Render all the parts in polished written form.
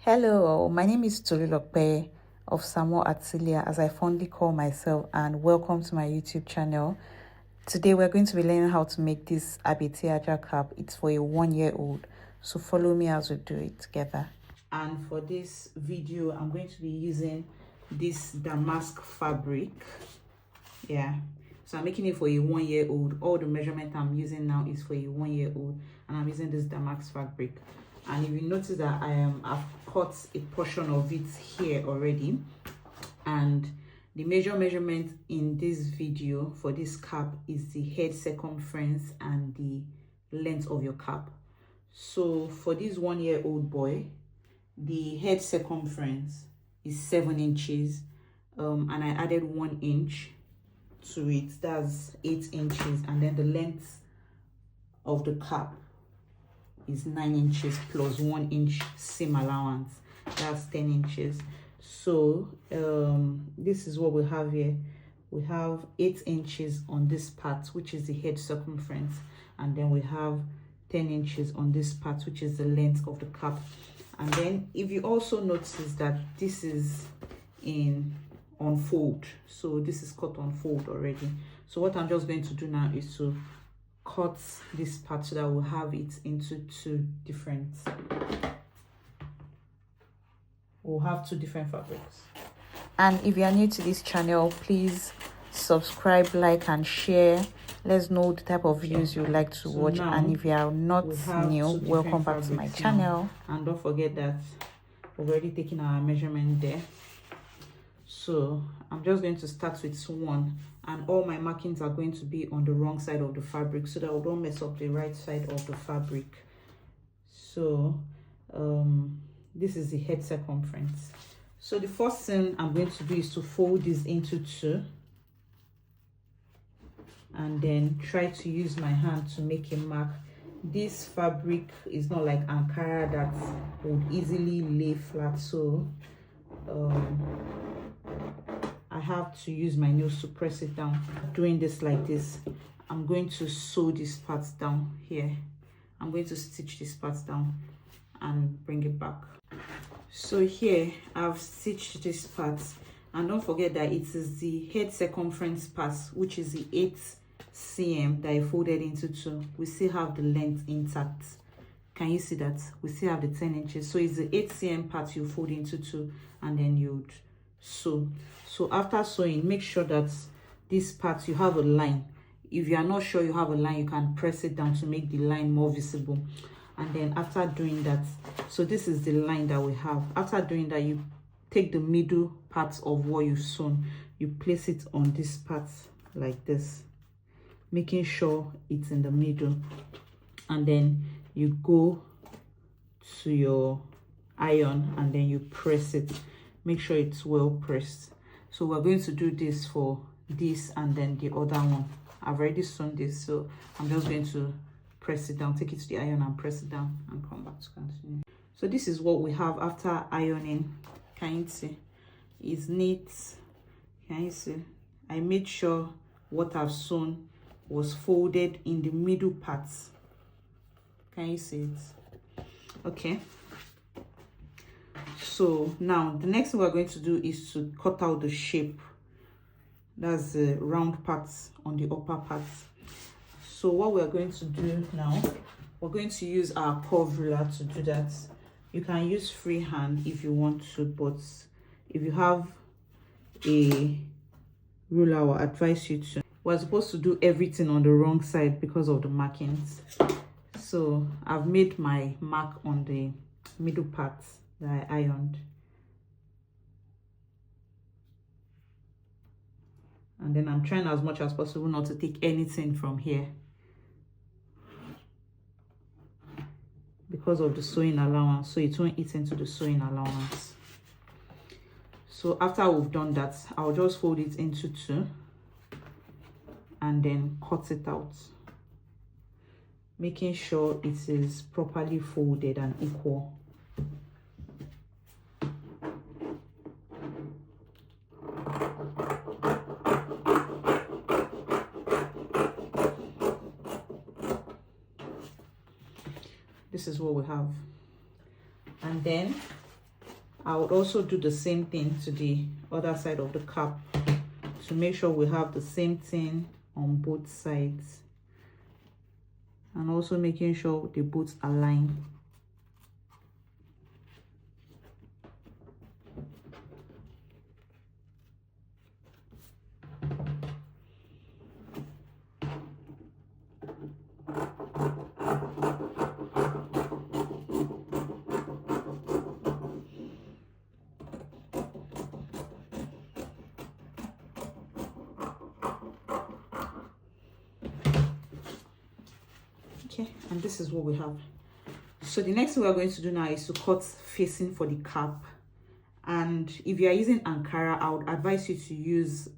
Hello, my name is Tolulokpe of Samo Atilia, as I fondly call myself, and welcome to my YouTube channel. Today we're going to be learning how to make this abeti cap. It's for a 1-year-old, so follow me as we do it together. And for this video, I'm going to be using this damask fabric. So I'm making it for a 1-year-old. All the measurement I'm using now is for a 1-year-old, and I'm using this damask fabric. And if you notice that I've cut a portion of it here already, and the measurement in this video for this cap is the head circumference and the length of your cap. So for this 1-year-old boy, the head circumference is 7 inches, and I added 1 inch to it. That's 8 inches, and then the length of the cap is 9 inches plus 1 inch seam allowance. That's 10 inches. So this is what we have here. We have 8 inches on this part, which is the head circumference, and then we have 10 inches on this part, which is the length of the cap. And then if you also notice that this is on fold, so this is cut on fold already. So what I'm just going to do now is to cut this part so that we'll have it into we'll have two different fabrics. And if you are new to this channel, please subscribe, like, and share. Let's know the type of videos you like to watch. And if you are not new, welcome back to my channel. And don't forget that we've already taken our measurement there. So I'm just going to start with one, and all my markings are going to be on the wrong side of the fabric so that we don't mess up the right side of the fabric. So this is the head circumference. So the first thing I'm going to do is to fold this into 2, and then try to use my hand to make a mark. This fabric is not like Ankara that would easily lay flat, so I have to use my nails to press it down. Doing this like this, I'm going to sew this part down here. I'm going to stitch this part down and bring it back. So here I've stitched this part, and don't forget that it is the head circumference part, which is the 8 cm that I folded into 2. We still have the length intact. Can you see that? We still have the 10 inches. So it's the 8 cm part you fold into 2, and then you'd sew. So after sewing, make sure that this part you have a line. If you are not sure you have a line, you can press it down to make the line more visible. And then after doing that, so this is the line that we have. After doing that, you take the middle part of what you've sewn, you place it on this part like this, making sure it's in the middle, and then you go to your iron and then you press it. Make sure it's well pressed. So we're going to do this for this and then the other one. I've already sewn this, so I'm just going to press it down, take it to the iron and press it down, and come back to continue. So this is what we have after ironing. Can you see? It's neat. Can you see? I made sure what I've sewn was folded in the middle parts. Can you see it? Okay. So now the next thing we're going to do is to cut out the shape. That's the round parts on the upper parts. So what we're going to do now, we're going to use our curve ruler to do that. You can use freehand if you want to, but if you have a ruler, I will advise you to. We're supposed to do everything on the wrong side because of the markings. So I've made my mark on the middle part that I ironed. And then I'm trying as much as possible not to take anything from here because of the sewing allowance, so it won't eat into the sewing allowance. So after we've done that, I'll just fold it into 2 and then cut it out, making sure it is properly folded and equal. This is what we have. And then I would also do the same thing to the other side of the cap to make sure we have the same thing on both sides, and also making sure they both align. Okay, and this is what we have. So the next thing we're going to do now is to cut facing for the cap. And if you are using Ankara, I would advise you to use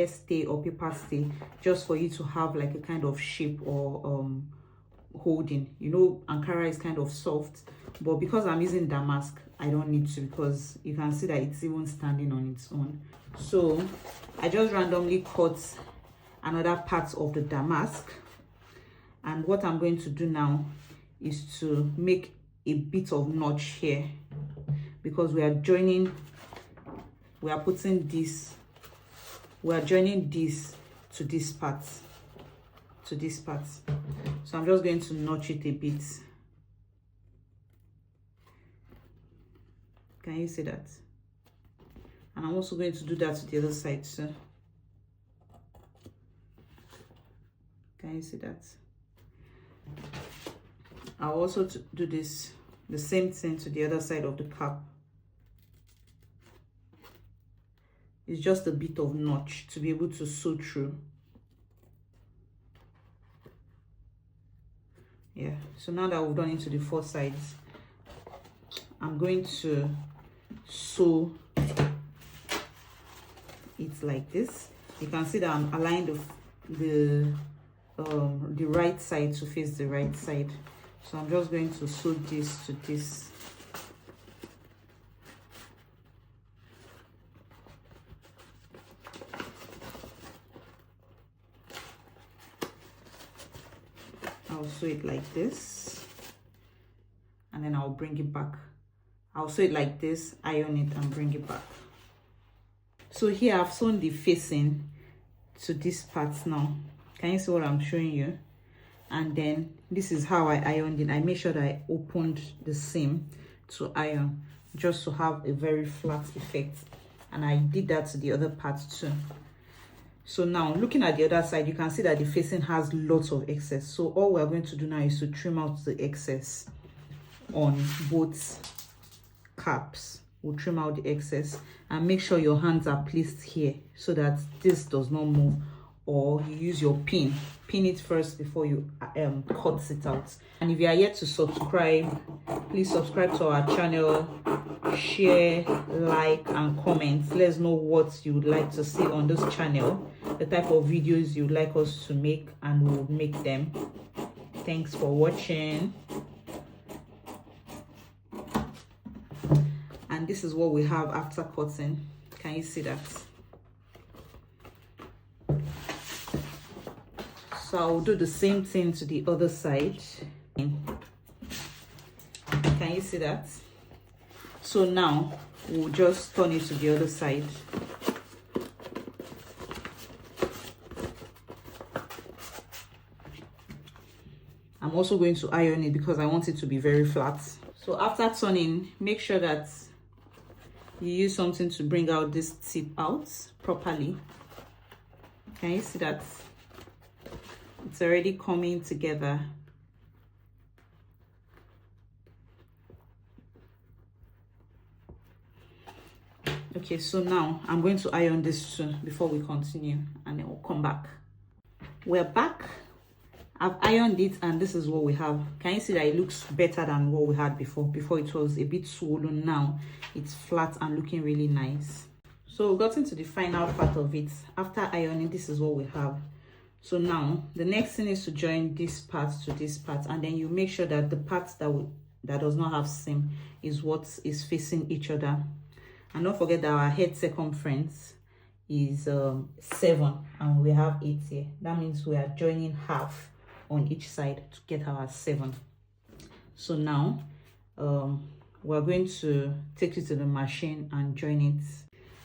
stay or paper stay, just for you to have like a kind of shape or holding. You know, Ankara is kind of soft, but because I'm using damask, I don't need to, because you can see that it's even standing on its own. So I just randomly cut another part of the damask, and what I'm going to do now is to make a bit of notch here, because we are joining, we are putting this, we are joining this to this part, to this part. So I'm just going to notch it a bit. Can you see that? And I'm also going to do that to the other side too. Can you see that? I'll also do this, the same thing to the other side of the cap. It's just a bit of notch to be able to sew through. Yeah, so now that we've done it to the four sides, I'm going to sew it like this. You can see that I'm aligning the right side to face the right side. So I'm just going to sew this to this. I'll sew it like this, and then I'll bring it back. I'll sew it like this, iron it, and bring it back. So here I've sewn the facing to this part now. Can you see what I'm showing you? And then this is how I ironed it. I made sure that I opened the seam to iron, just to have a very flat effect. And I did that to the other part too. So now looking at the other side, you can see that the facing has lots of excess. So all we're going to do now is to trim out the excess on both caps. We'll trim out the excess and make sure your hands are placed here so that this does not move, or you use your pin it first before you cut it out. And if you are yet to subscribe, please subscribe to our channel, share, like, and comment. Let us know what you would like to see on this channel, the type of videos you would like us to make, and we'll make them. Thanks for watching. And this is what we have after cutting. Can you see that? So I'll do the same thing to the other side. Can you see that? So now we'll just turn it to the other side. I'm also going to iron it because I want it to be very flat. So after turning, make sure that you use something to bring out this tip out properly. Can you see that? It's already coming together. Okay, so now I'm going to iron this too before we continue, and then we'll come back. We're back. I've ironed it, and this is what we have. Can you see that it looks better than what we had before? Before it was a bit swollen. Now it's flat and looking really nice. So we got into the final part of it. After ironing, this is what we have. So now the next thing is to join this part to this part, and then you make sure that the part that does not have seam is what is facing each other. And don't forget that our head circumference is 7 and we have 8 here. That means we are joining half on each side to get our 7. So now we're going to take it to the machine and join it.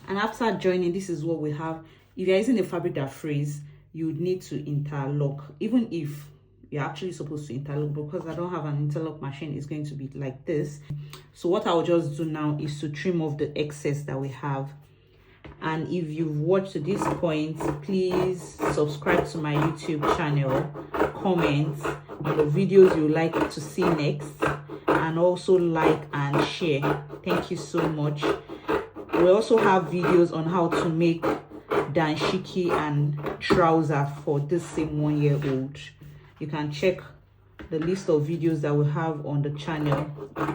And after joining, this is what we have. If you're using a fabric that frays, you would need to interlock, even if you're actually supposed to interlock. Because I don't have an interlock machine, it's going to be like this. So what I'll just do now is to trim off the excess that we have. And if you've watched to this point, please subscribe to my YouTube channel, comment on the videos you like to see next, and also like and share. Thank you so much. We also have videos on how to make danshiki and trouser for this same 1-year-old. You can check the list of videos that we have on the channel.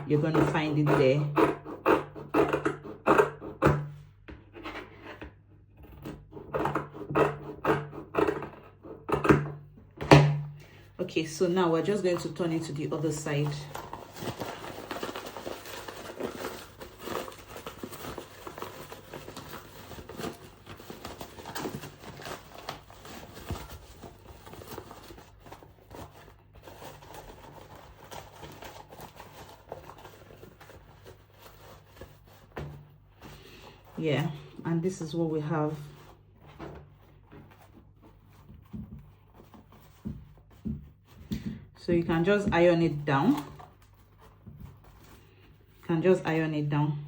You're going to find it there. Okay, so now we're just going to turn it to the other side. Yeah, and this is what we have. So you can just iron it down. You can just iron it down.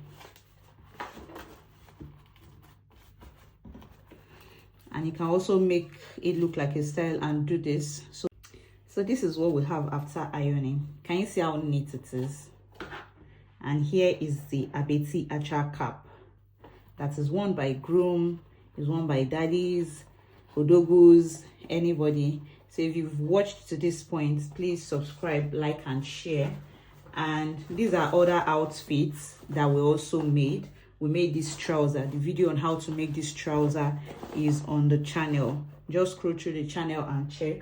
And you can also make it look like a style and do this. So this is what we have after ironing. Can you see how neat it is? And here is the abeti acha cap. That is worn by groom, is worn by daddies, odogus, anybody. So if you've watched to this point, please subscribe, like, and share. And these are other outfits that we also made. We made this trouser. The video on how to make this trouser is on the channel. Just scroll through the channel and check.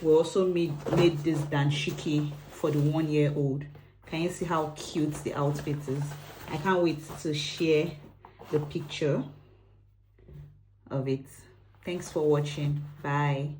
We also made this danshiki for the 1-year-old. Can you see how cute the outfit is? I can't wait to share the picture of it. Thanks for watching. Bye.